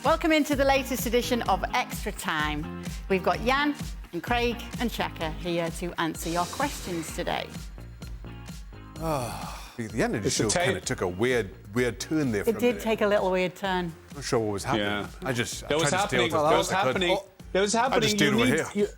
Welcome into the latest edition of Extra Time. We've got Jan and Craig and Shaka here to answer your questions today. The end of the show kind of took a weird turn there. It did take a little weird turn. I'm not sure what was happening. Yeah. I just There was tried to stay happening. out There as was best I could. happening. There was happening. just stayed over here.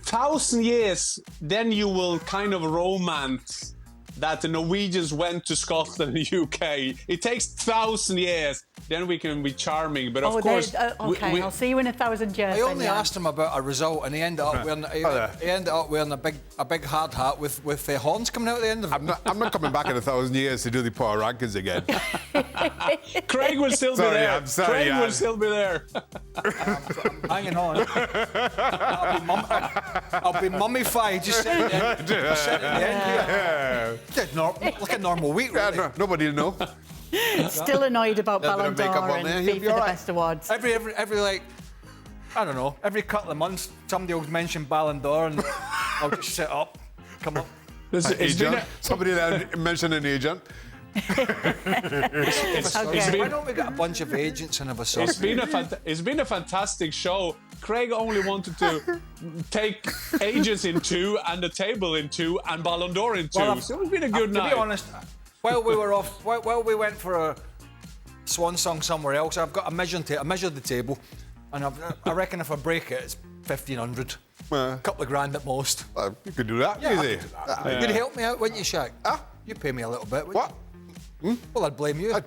1,000 years, then you will kind of romance that the Norwegians went to Scotland and UK. It takes 1,000 years, then we can be charming. But of course, okay. I'll see you in 1,000 years. I only asked him about a result, and he ended up wearing a big hard hat with horns coming out at the end of it. I'm not coming back in 1,000 years to do the power rankings again. Craig will still be there. I'm sorry, Craig Jan. will still be there. I'm hanging on. I'll be mummified. Just sit at the end. Like a normal week, really. Yeah, nobody will know. Still annoyed about Ballon makeup d'Or on there, and he'll FIFA be the all right. Best Awards. Every like, I don't know, every couple of months, somebody will mention Ballon d'Or, and I'll just sit up, come up. Somebody there mentioned an agent. Okay. Why don't we get a bunch of agents and have a song? It's been a fantastic show. Craig only wanted to take agents in two and the table in two and Ballon d'Or in two. Well, so it's been a good night. To be honest, while we were off, while we went for a swan song somewhere else, I measured the table, and I reckon if I break it, it's 1,500. A couple of grand at most. You could do that, easy. You'd help me out, wouldn't you, Shaq? You pay me a little bit, wouldn't What? you? Well, I'd blame you.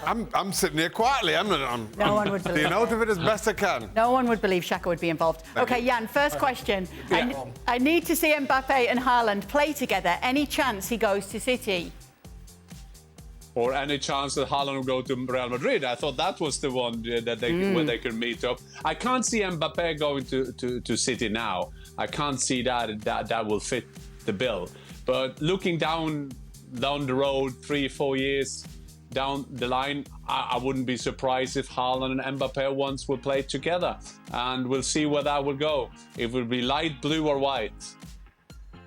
I'm sitting here quietly. I'm No one would believe staying out of it as best I can. No one would believe Shaka would be involved. Okay, Jan, first question. I need to see Mbappe and Haaland play together. Any chance he goes to City? Or any chance that Haaland will go to Real Madrid? I thought that was the one that where they could meet up. I can't see Mbappe going to City now. I can't see that will fit the bill. But looking down the road, 3-4 years down the line, I wouldn't be surprised if Haaland and Mbappe once will play together, and we'll see where that will go. It will be light blue or white.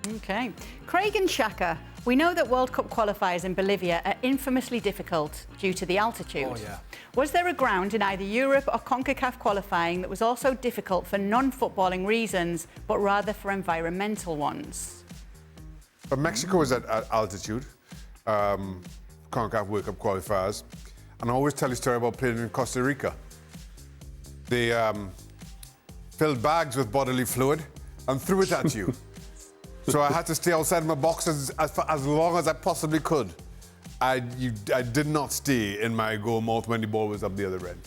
Okay. Craig and Shaka, we know that World Cup qualifiers in Bolivia are infamously difficult due to the altitude. Oh, yeah. Was there a ground in either Europe or CONCACAF qualifying that was also difficult for non-footballing reasons, but rather for environmental ones? But Mexico is at altitude. CONCACAF World Cup qualifiers. And I always tell you a story about playing in Costa Rica. They filled bags with bodily fluid and threw it at you. So I had to stay outside my box as long as I possibly could. I did not stay in my goal mouth when the ball was up the other end.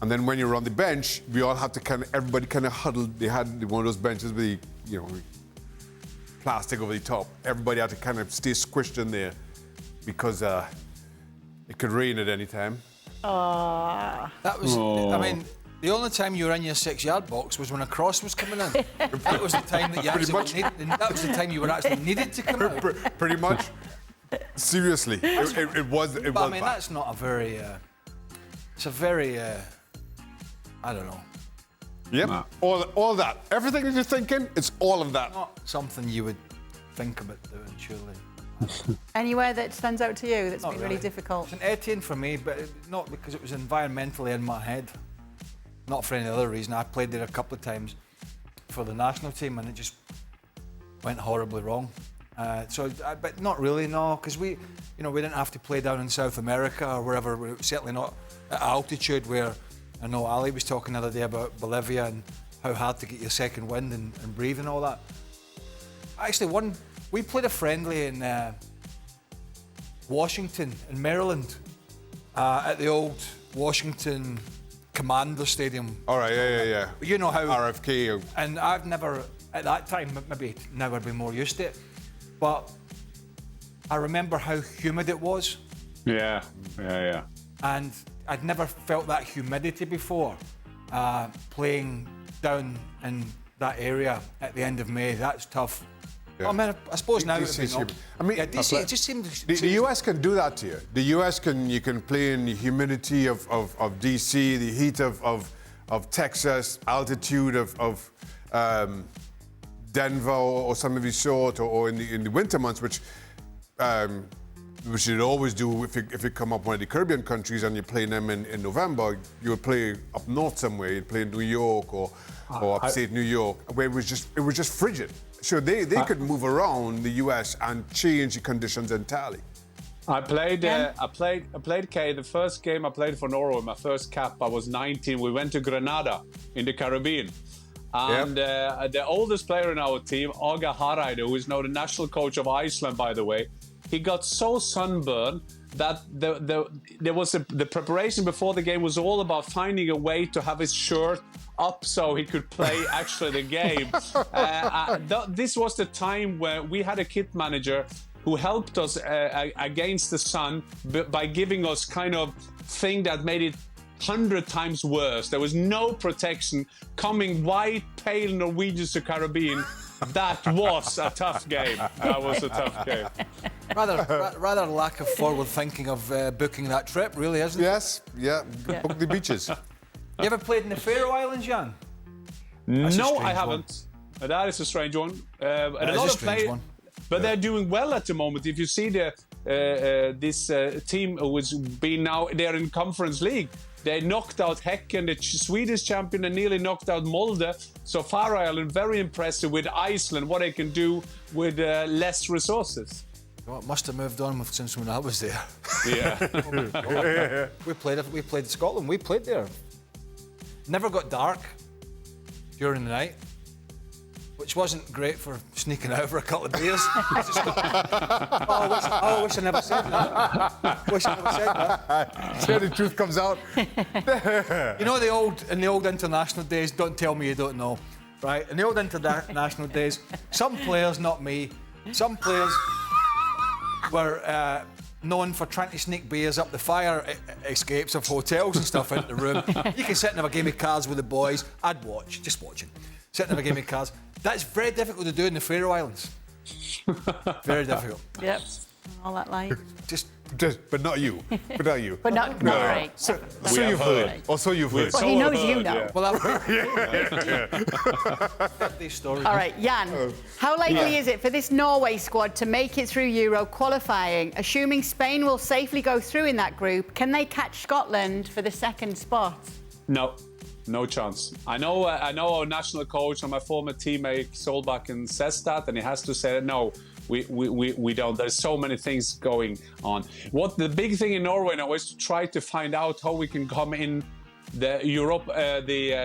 And then when you're on the bench, we all had to everybody kind of huddled. They had one of those benches with the, plastic over the top. Everybody had to kind of stay squished in there because it could rain at any time. That was, I mean, the only time you were in your 6-yard box was when a cross was coming in. That was the time that you that was the time you were actually needed to come out. Pretty much. Seriously, it was. But I mean, that's not a very. It's a very. I don't know. Yep. Nah. All that. Everything that you're thinking, it's all of that. Not something you would think about doing, surely. Anywhere that stands out to you that's Not been really difficult? St Etienne for me, but not because it was environmentally in my head. Not for any other reason. I played there a couple of times for the national team, and it just went horribly wrong. But not really, no, because we didn't have to play down in South America or wherever. We're certainly not at altitude where I know Ali was talking the other day about Bolivia and how hard to get your second wind and breathe and all that. Actually, we played a friendly in Washington, in Maryland, at the old Washington Commander Stadium. All right, yeah. You know how RFK. And I've never, at that time, maybe never been more used to it, but I remember how humid it was. Yeah. And I'd never felt that humidity before, playing down in that area at the end of May. That's tough. Yeah. I mean, I suppose now DC it'd be is I mean, yeah, DC, it just seemed... The US can do that to you. The US you can play in the humidity of DC, the heat of Texas, altitude of Denver or some of these sort, or in the winter months, which which you'd always do if you come up one of the Caribbean countries and you're playing them in November, you would play up north somewhere. You'd play in New York or upstate New York, where it was just frigid. So they could move around the US and change the conditions entirely. I played the first game I played for Norway, my first cap. I was 19. We went to Grenada in the Caribbean. And the oldest player in our team, Åge Hareide, who is now the national coach of Iceland, by the way, he got so sunburned that the preparation before the game was all about finding a way to have his shirt up so he could play actually the game. This was the time where we had a kit manager who helped us against the sun by giving us kind of thing that made it 100 times worse. There was no protection. Coming white, pale Norwegians to Caribbean, that was a tough game. That was a tough game. Rather lack of forward thinking of booking that trip, really, isn't it? Yes, book the beaches. You ever played in the Faroe Islands, Jan? No, I haven't. That is a strange one. That is a strange one. But they're doing well at the moment. If you see this team who's been now, they're in Conference League. They knocked out Häcken, the Swedish champion, and nearly knocked out Molde. So Faroe Island, very impressive with Iceland, what they can do with less resources. Well, it must have moved on since when I was there. Yeah. We played Scotland. We played there. Never got dark during the night, which wasn't great for sneaking out for a couple of beers. I wish I never said that. So the truth comes out. You know, in the old international days, don't tell me you don't know, right? In the old international days, some players, not me, some players were known for trying to sneak beers up the fire escapes of hotels and stuff into the room. You can sit and have a game of cards with the boys. I'd watch, just watching. Sit and have a game of cards. That's very difficult to do in the Faroe Islands. Very difficult. Yep. All that line. But not you. But not you. But not right. So you've heard. Or so you've heard. Well, he knows you know. Yeah. Well, I've heard these stories. All right, Jan, how likely is it for this Norway squad to make it through Euro qualifying? Assuming Spain will safely go through in that group, can they catch Scotland for the second spot? No chance. I know our national coach and my former teammate Solbakken says that, and he has to say that no, we don't. There's so many things going on. What the big thing in Norway now is to try to find out how we can come in the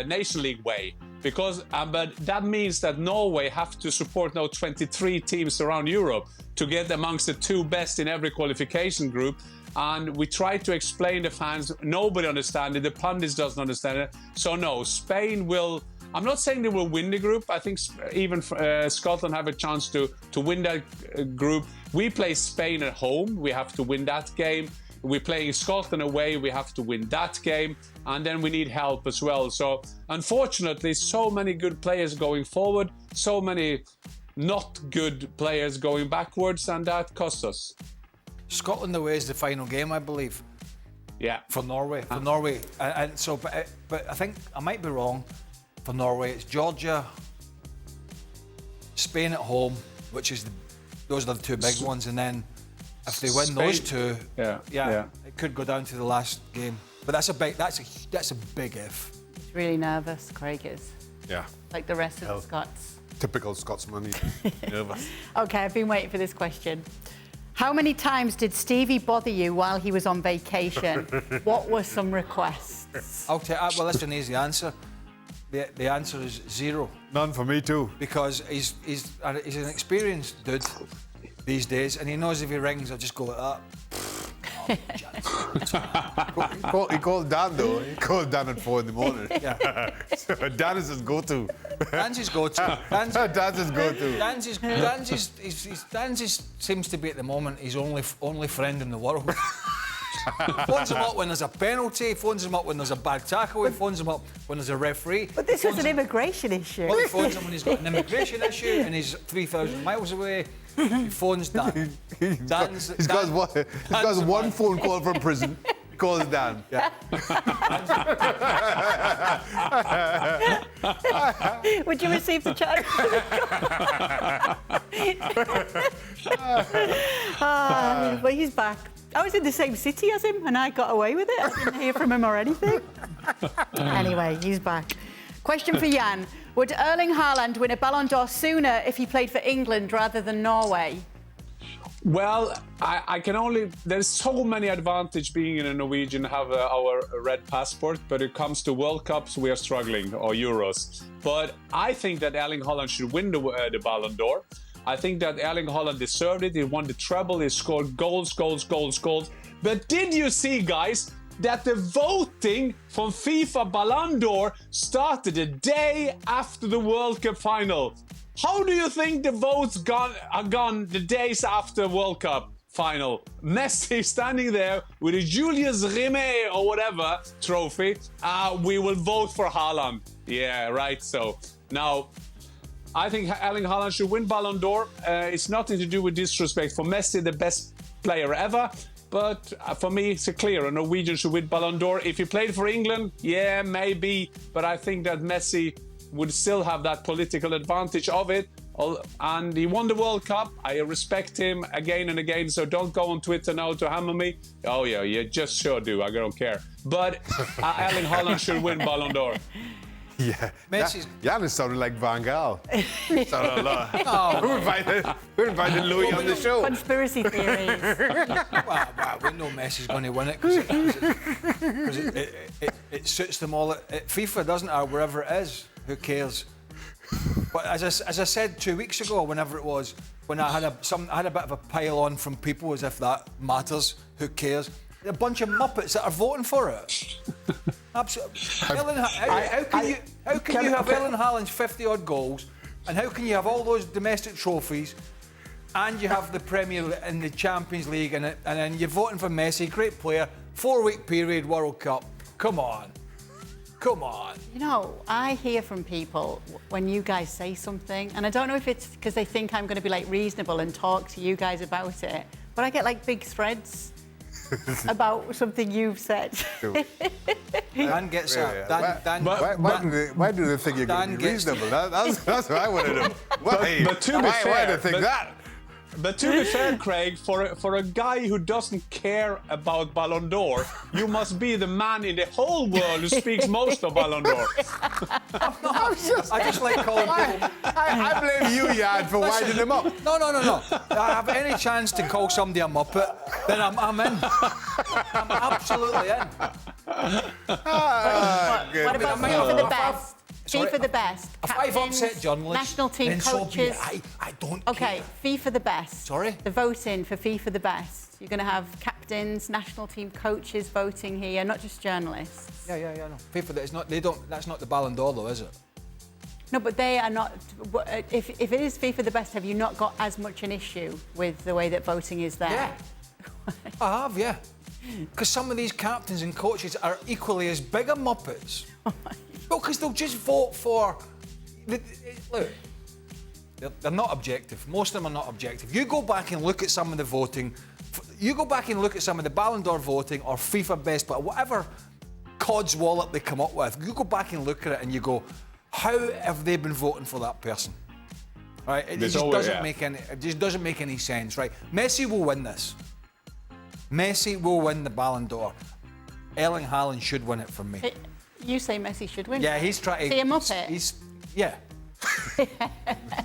Nation League way, because but that means that Norway have to support now 23 teams around Europe to get amongst the 2 best in every qualification group. And we try to explain to fans. Nobody understands it. The pundits doesn't understand it. So no, Spain will. I'm not saying they will win the group. I think even Scotland have a chance to win that group. We play Spain at home. We have to win that game. We're playing Scotland away. We have to win that game. And then we need help as well. So unfortunately, so many good players going forward. So many not good players going backwards. And that costs us. Scotland away is the final game, I believe. Yeah. For Norway. And so, but I think I might be wrong. For Norway, it's Georgia, Spain at home, which is those are the 2 big ones, and then if they win those 2, it could go down to the last game. But that's a big if. It's really nervous, Craig is. Yeah. Like the rest of the Scots. Typical Scotsman. Nervous. Okay, I've been waiting for this question. How many times did Stevie bother you while he was on vacation? What were some requests? Well, that's an easy answer. The answer is 0. None for me too. Because he's an experienced dude these days, and he knows if he rings, I'll just go like that. He called Dan though. He called Dan at 4 a.m. Yeah. So Dan is his go-to. Dan's his go-to. Dan's his go-to. Dan's seems to be at the moment his only friend in the world. Phones him up when there's a penalty, phones him up when there's a bad tackle, he phones him up when there's a referee. But this was an immigration issue. Well, he phones him when he's got an immigration issue and he's 3,000 miles away. He phones Dan. He's got one phone call from prison. calls Dan. Yeah. Would you receive the check? But he's back. I was in the same city as him and I got away with it. I didn't hear from him or anything. Anyway, he's back. Question for Jan. Would Erling Haaland win a Ballon d'Or sooner if he played for England rather than Norway? Well, I can only... There's so many advantages being in a Norwegian, have our red passport, but it comes to World Cups, we are struggling, or Euros. But I think that Erling Haaland should win the Ballon d'Or. I think that Erling Haaland deserved it. He won the treble. He scored goals. But did you see, guys, that the voting from FIFA Ballon d'Or started the day after the World Cup final? How do you think the votes are gone the days after World Cup final? Messi standing there with a Julius Rimet or whatever trophy. We will vote for Haaland. Yeah, right. So now, I think Erling Haaland should win Ballon d'Or. It's nothing to do with disrespect for Messi, the best player ever. But for me, it's clear a Norwegian should win Ballon d'Or. If he played for England, yeah, maybe. But I think that Messi would still have that political advantage of it. And he won the World Cup. I respect him again and again. So don't go on Twitter now to hammer me. Oh, yeah, you just sure do. I don't care. But Erling Haaland should win Ballon d'Or. Yeah, Messi's... Jan is sounding like Van Gaal. Who invited Louis on the show? Conspiracy theories. well, we know Messi's going to win it because it suits them all. FIFA doesn't, or wherever it is. Who cares? But as I said 2 weeks ago, whenever it was, when I had a bit of a pile on from people, as if that matters. Who cares? A bunch of muppets that are voting for it. Absolutely. How can you have Erling Haaland's 50-odd goals, and how can you have all those domestic trophies, and you have the Premier League and the Champions League, and then you're voting for Messi, great player, 4-week period, World Cup. Come on. You know, I hear from people when you guys say something, and I don't know if it's because they think I'm going to be like reasonable and talk to you guys about it, but I get like big threads about something you've said. Dan gets that. Why do they think you're going to be reasonable? That's what I want to know. Why? But to be fair, why do they think that? But to be fair, Craig, for a guy who doesn't care about Ballon d'Or, you must be the man in the whole world who speaks most of Ballon d'Or. I just like calling people... I blame you, Jan, for winding them up. No. If I have any chance to call somebody a muppet, then I'm in. I'm absolutely in. What about FIFA the best? Sorry, FIFA the best. If I've upset journalists, national team then coaches. So be it. I don't Okay, care. FIFA the best. Sorry? The voting for FIFA the best. You're going to have captains, national team coaches voting here, not just journalists. Yeah, no. FIFA, that's not the Ballon d'Or, though, is it? No, but they are not. If it is FIFA the best, have you not got as much an issue with the way that voting is there? Yeah. I have, yeah. Because some of these captains and coaches are equally as big a muppets. Well, because they'll just vote for... Look, they're not objective. Most of them are not objective. You go back and look at some of the voting. You go back and look at some of the Ballon d'Or voting or FIFA best, but whatever cod's wallet they come up with, you go back and look at it and you go, how have they been voting for that person? Right? It just doesn't make any sense, right? Messi will win this. Messi will win the Ballon d'Or. Erling Haaland should win it from me. You say Messi should win. Yeah, he's trying to... See a muppet? Yeah.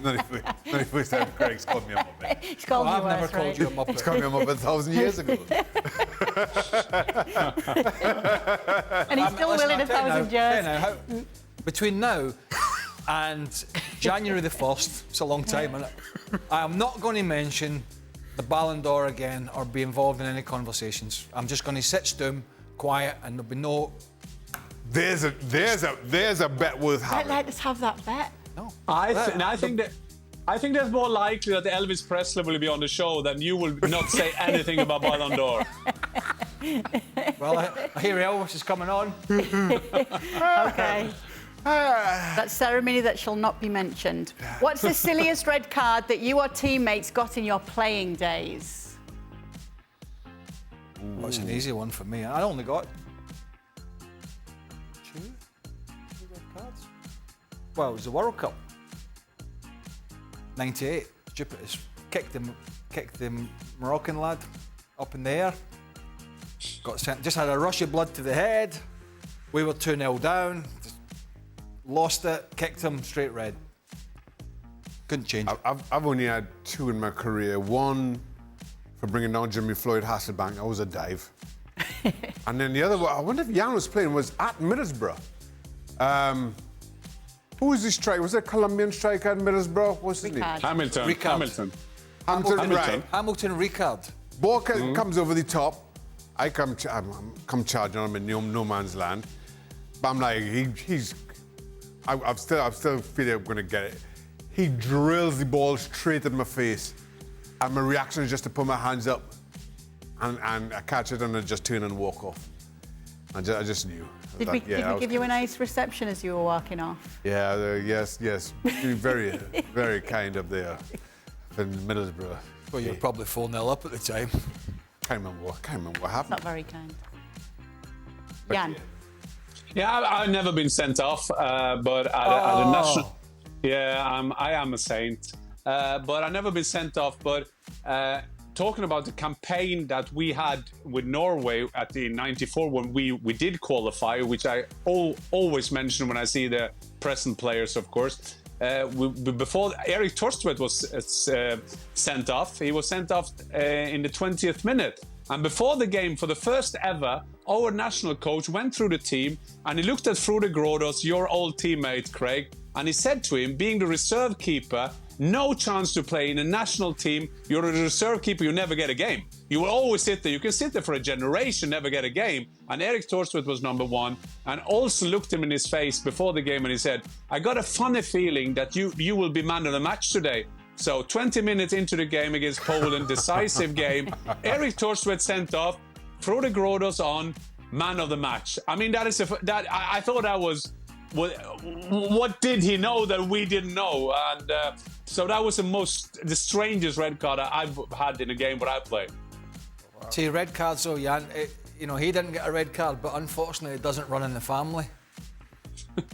Not the first time Craig's called me a muppet. He's called you I've never worse, called right? you a muppet. He's called me a muppet 1,000 years ago. And he's still willing 1,000 years. Between now and January the 1st, it's a long time, isn't it? I am not going to mention the Ballon d'Or again or be involved in any conversations. I'm just going to sit still, quiet, and there'll be no... There's a bet worth having. Let us have that bet. No. I think that's more likely that Elvis Presley will be on the show than you will not say anything about Ballon d'Or. Well, I hear Elvis is coming on. Okay. That ceremony that shall not be mentioned. What's the silliest red card that you or teammates got in your playing days? Well, it's an easy one for me. I only got two red cards. Well, it was the World Cup. 98. Stupidest. Kicked the Moroccan lad up in the air. Got sent. Just had a rush of blood to the head. We were 2-0 down. Just lost it. Kicked him straight red. Couldn't change it. I've only had two in my career. One for bringing down Jimmy Floyd Hasselbank. That was a dive. And then the other one, I wonder if Jan was playing, was at Middlesbrough. Who was the striker? Was it a Colombian striker at Middlesbrough? What's his name? Hamilton. Ricard. Hamilton. Right. Hamilton Ricard. Ball comes over the top. I come charging on him in no man's land. But I'm like, I'm still feeling I'm going to get it. He drills the ball straight in my face. And my reaction is just to put my hands up and I catch it and I just turn and walk off. I just knew. Did we give you a nice reception as you were walking off? Yeah, yes. Very, very kind up there in Middlesbrough. Well, you were probably 4-0 up at the time. Can't remember what happened. Not very kind. But Jan. Yeah, I've never been sent off, but at a national. Yeah, I am a saint, but I've never been sent off. But talking about the campaign that we had with Norway at the '94 when we did qualify, which I always mention when I see the present players, of course. Before Erik Thorstvedt was sent off, he was sent off in the 20th minute. And before the game, for the first ever, our national coach went through the team and he looked at Frode Grådås, your old teammate, Craig, and he said to him, being the reserve keeper, no chance to play in a national team. You're a reserve keeper, you never get a game. You will always sit there. You can sit there for a generation, never get a game. And Erik Thorstvedt was number one. And also looked him in his face before the game and he said, I got a funny feeling that you will be man of the match today. So 20 minutes into the game against Poland, decisive game, Erik Thorstvedt sent off, Frode Grådås on, man of the match. I mean, I thought that was... What did he know that we didn't know? And so that was the strangest red card I've had in a game where I played. Wow. See, red cards, though, Jan, he didn't get a red card, but unfortunately it doesn't run in the family. Is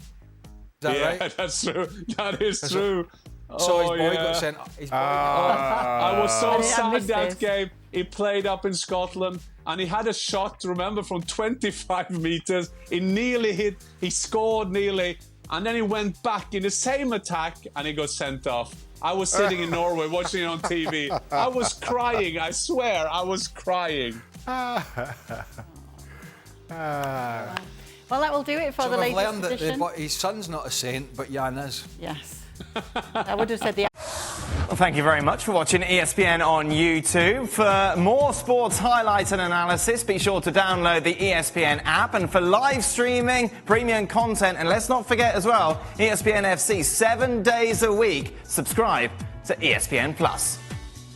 that right? Yeah, that's true. That is true. So his boy got sent. I was so sad that this game. He played up in Scotland and he had a shot, remember, from 25 metres. He nearly hit, he scored nearly, and then he went back in the same attack and he got sent off. I was sitting in Norway watching it on TV. I was crying, I swear, I was crying. Well, that will do it for the latest learned edition. that his son's not a saint, but Jan is. Yes. I would have said the... Well, thank you very much for watching ESPN on YouTube. For more sports highlights and analysis, be sure to download the ESPN app. And for live streaming, premium content, and let's not forget as well, ESPN FC 7 days a week. Subscribe to ESPN Plus.